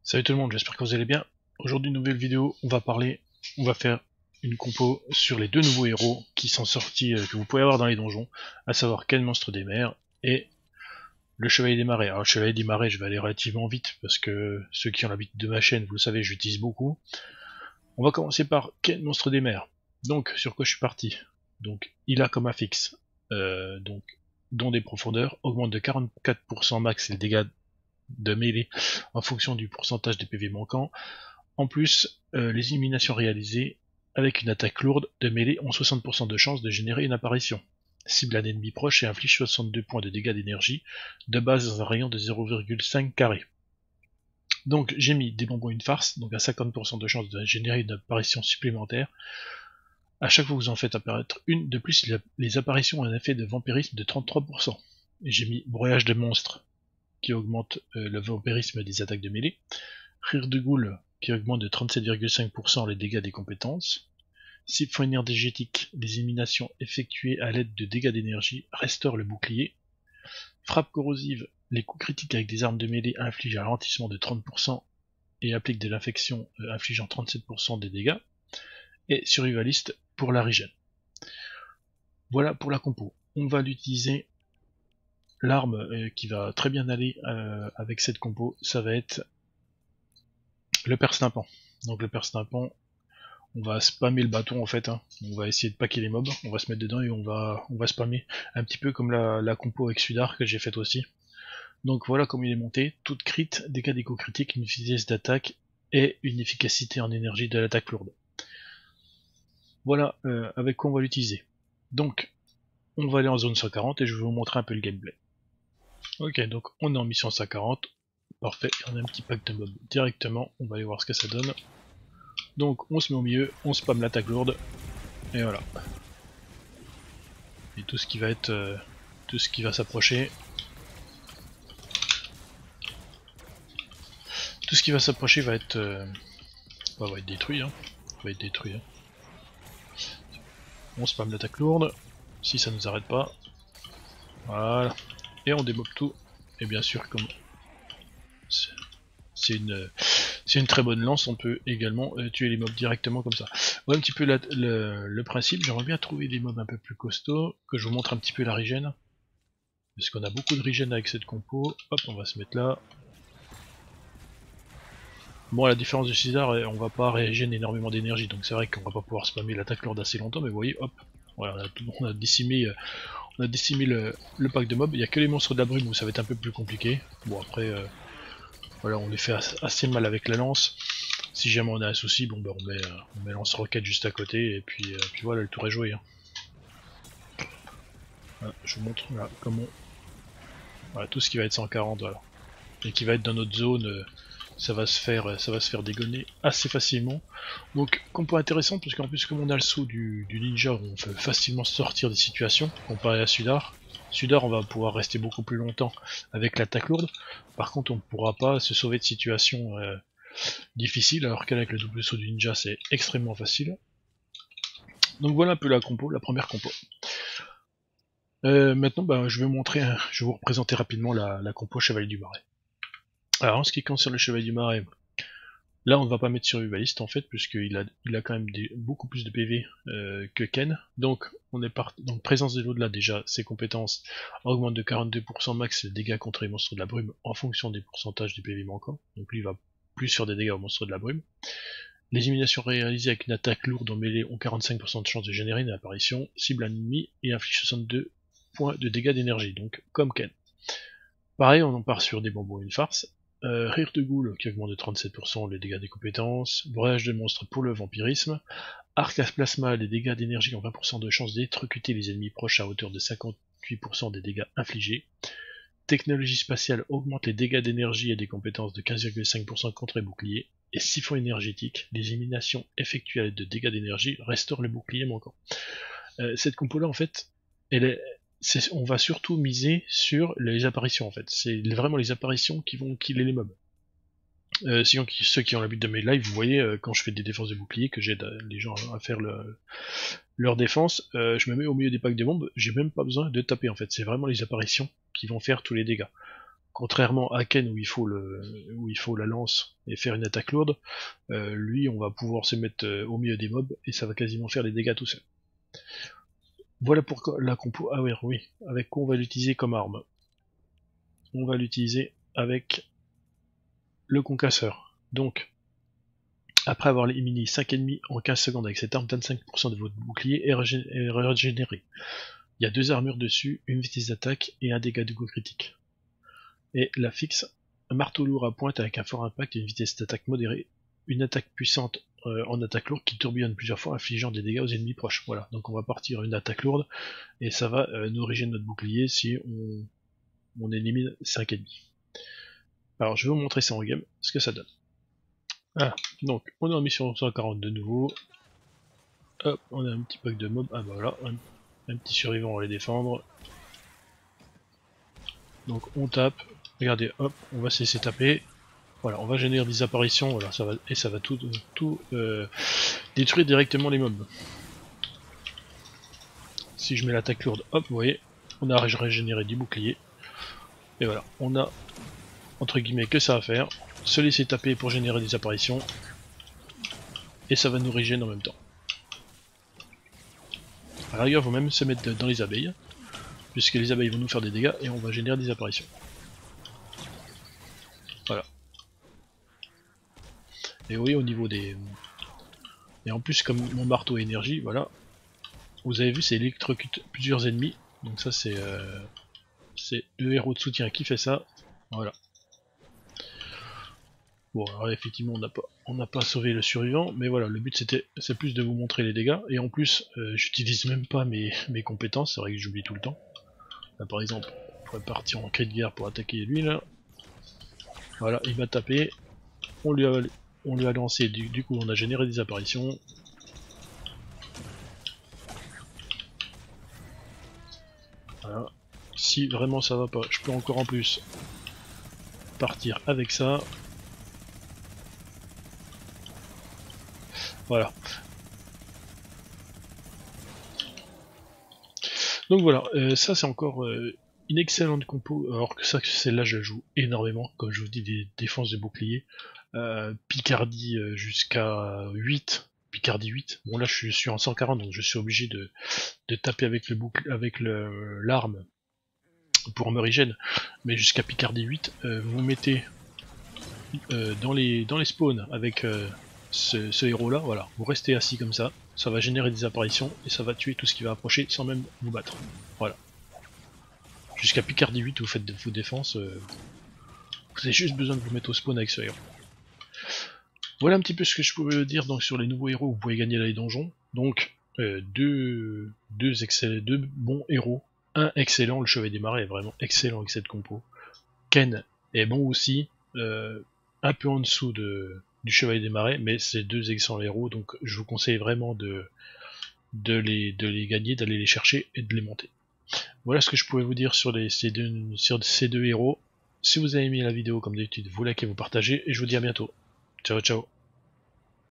Salut tout le monde, j'espère que vous allez bien. Aujourd'hui, nouvelle vidéo, on va faire une compo sur les deux nouveaux héros qui sont sortis, que vous pouvez avoir dans les donjons, à savoir Ken Monstre des Mers et le Chevalier des Marais. Alors le Chevalier des Marais, je vais aller relativement vite parce que ceux qui ont l'habitude de ma chaîne, vous le savez, j'utilise beaucoup. On va commencer par Ken Monstre des Mers. Donc, sur quoi je suis parti? Donc, il a comme affixe, don des profondeurs, augmente de 44% max les dégâts de mêlée en fonction du pourcentage des PV manquants. En plus, les éliminations réalisées avec une attaque lourde de mêlée ont 60% de chance de générer une apparition. Cible un ennemi proche et inflige 62 points de dégâts d'énergie, de base dans un rayon de 0,5 carré. Donc j'ai mis des bonbons une farce, donc à 50% de chance de générer une apparition supplémentaire. À chaque fois que vous en faites apparaître une, de plus les apparitions ont un effet de vampirisme de 33%. Et j'ai mis broyage de monstres, qui augmente le vampirisme des attaques de mêlée. Rire de Ghoul, qui augmente de 37,5% les dégâts des compétences. Siphon énergétique, les éliminations effectuées à l'aide de dégâts d'énergie restaurent le bouclier. Frappe corrosive, les coups critiques avec des armes de mêlée infligent un ralentissement de 30% et appliquent de l'infection infligeant 37% des dégâts. Et survivaliste pour la régène. Voilà pour la compo. On va l'utiliser. L'arme qui va très bien aller avec cette compo, ça va être le perce-tympan. Donc le perce-tympan, on va spammer le bâton en fait, hein. On va essayer de paquer les mobs, on va se mettre dedans et on va spammer un petit peu comme la compo avec Sudar que j'ai faite aussi. Donc voilà comment il est monté, toute crit, dégâts d'éco critiques, une vitesse d'attaque et une efficacité en énergie de l'attaque lourde. Voilà avec quoi on va l'utiliser. Donc on va aller en zone 140 et je vais vous montrer un peu le gameplay. Ok, donc on est en mission 140, parfait, on a un petit pack de mobs directement, on va aller voir ce que ça donne. Donc on se met au milieu, on spam l'attaque lourde, et voilà. Et tout ce qui va être, tout ce qui va s'approcher, tout ce qui va s'approcher va être, va être détruit, hein. Va être détruit. Hein. On spam l'attaque lourde, si ça nous arrête pas. Voilà. Et on démob tout. Et bien sûr, comme c'est une très bonne lance, on peut également tuer les mobs directement comme ça. Voilà un petit peu le principe. J'aimerais bien trouver des mobs un peu plus costauds, que je vous montre un petit peu la régène. Parce qu'on a beaucoup de régène avec cette compo. Hop, on va se mettre là. Bon, à la différence de César, on va pas régénérer énormément d'énergie, donc c'est vrai qu'on va pas pouvoir spammer l'attaque lourde assez longtemps, mais vous voyez, hop, voilà, on a décimé, le pack de mobs. Il n'y a que les monstres de la brume où ça va être un peu plus compliqué. Bon, après, voilà, on les fait assez mal avec la lance. Si jamais on a un souci, bon, bah, on met lance-roquette juste à côté, et puis voilà, le tour est joué. Hein. Voilà, je vous montre là, comment. Voilà, tout ce qui va être 140, voilà. Et qui va être dans notre zone. Ça va se faire dégonner assez facilement. Donc compo intéressant parce qu'en plus comme on a le saut du ninja, on peut facilement sortir des situations comparé à Sudar. Sudar on va pouvoir rester beaucoup plus longtemps avec l'attaque lourde. Par contre on ne pourra pas se sauver de situations difficiles alors qu'avec le double saut du ninja c'est extrêmement facile. Donc voilà un peu la compo, la première compo. Maintenant bah, je vais vous représenter rapidement la compo Chevalier du Marais. Alors en ce qui concerne le Chevalier du Marais, là, on ne va pas mettre survivaliste en fait, puisqu'il a quand même beaucoup plus de PV que Ken. Donc, on est parti. Donc, présence de l'au-delà, déjà, ses compétences augmentent de 42% max les dégâts contre les monstres de la brume en fonction des pourcentages des PV manquants. Donc, lui, il va plus faire des dégâts aux monstres de la brume. Les éliminations réalisées avec une attaque lourde en mêlée ont 45% de chance de générer une apparition, cible un ennemi et inflige 62 points de dégâts d'énergie, donc comme Ken. Pareil, on en part sur des bonbons et une farce. Rire de Ghoul qui augmente de 37% les dégâts des compétences, Broyage de monstres pour le vampirisme, Arc à plasma les dégâts d'énergie ont 20% de chance d'électrocuter les ennemis proches à hauteur de 58% des dégâts infligés, Technologie spatiale augmente les dégâts d'énergie et des compétences de 15,5% contre les boucliers, et Siphon énergétique, les éliminations effectuées à l'aide de dégâts d'énergie restaurent le bouclier manquant. Cette compo là en fait, on va surtout miser sur les apparitions en fait. C'est vraiment les apparitions qui vont killer les mobs. Ceux qui ont l'habitude de mes lives, vous voyez quand je fais des défenses de bouclier, que j'aide les gens à faire leur défense, je me mets au milieu des packs de bombes, j'ai même pas besoin de taper en fait. C'est vraiment les apparitions qui vont faire tous les dégâts. Contrairement à Ken où il faut la lance et faire une attaque lourde, lui on va pouvoir se mettre au milieu des mobs et ça va quasiment faire les dégâts tout seul. Voilà pourquoi la compo. Ah oui, avec quoi on va l'utiliser comme arme? On va l'utiliser avec le concasseur. Donc, après avoir éliminé 5 ennemis en 15 secondes avec cette arme, 25% de votre bouclier est régénéré. Il y a 2 armures dessus, une vitesse d'attaque et un dégât de coup critique. Et la fixe, un marteau lourd à pointe avec un fort impact et une vitesse d'attaque modérée, une attaque puissante en attaque lourde qui tourbillonne plusieurs fois, infligeant des dégâts aux ennemis proches. Voilà, donc on va partir une attaque lourde et ça va nous régénérer notre bouclier si on élimine 5 ennemis. Alors je vais vous montrer ça en game, ce que ça donne. Ah, donc on est en mission 140 de nouveau. Hop, on a un petit pack de mobs. Ah bah voilà, un petit survivant, on va les défendre. Donc on tape, regardez, hop, on va se laisser taper. Voilà, on va générer des apparitions, voilà, ça va tout détruire directement les mobs. Si je mets l'attaque lourde, hop, vous voyez, on a régénéré du bouclier. Et voilà, on a entre guillemets que ça à faire, se laisser taper pour générer des apparitions. Et ça va nous régénérer en même temps. À la rigueur, il faut même se mettre dans les abeilles, puisque les abeilles vont nous faire des dégâts et on va générer des apparitions. Voilà. Et oui, au niveau des... Et en plus, comme mon marteau énergie, voilà, vous avez vu, c'est électrocute plusieurs ennemis. Donc ça, c'est le héros de soutien qui fait ça. Voilà. Bon, alors effectivement, on n'a pas sauvé le survivant, mais voilà, le but c'est plus de vous montrer les dégâts. Et en plus, j'utilise même pas mes compétences, c'est vrai que j'oublie tout le temps. Là, par exemple, on pourrait partir en cri de guerre pour attaquer lui là. Voilà, il m'a tapé. On lui a lancé, du coup on a généré des apparitions. Voilà. Si vraiment ça va pas, je peux encore en plus partir avec ça. Voilà. Donc voilà, ça c'est encore une excellente compo, alors que ça, celle-là je joue énormément, comme je vous dis, des défenses de bouclier. Picardie jusqu'à 8, Picardie 8. Bon là je suis en 140, donc je suis obligé de taper avec l'arme pour me régène, mais jusqu'à Picardie 8, vous mettez dans les spawns avec ce héros là, voilà, vous restez assis comme ça va générer des apparitions et ça va tuer tout ce qui va approcher sans même vous battre. Voilà. Jusqu'à Picardie 8 vous faites vos défenses, vous avez juste besoin de vous mettre au spawn avec ce héros. Voilà un petit peu ce que je pouvais dire donc sur les nouveaux héros, vous pouvez gagner dans les donjons. Donc deux bons héros, un excellent, le Chevalier des Marais est vraiment excellent avec cette compo. Ken est bon aussi, un peu en dessous du Chevalier des Marais, mais c'est 2 excellents héros, donc je vous conseille vraiment de les gagner, d'aller les chercher et de les monter. Voilà ce que je pouvais vous dire sur ces deux héros. Si vous avez aimé la vidéo, comme d'habitude, vous likez, vous partagez, et je vous dis à bientôt. Ciao ciao.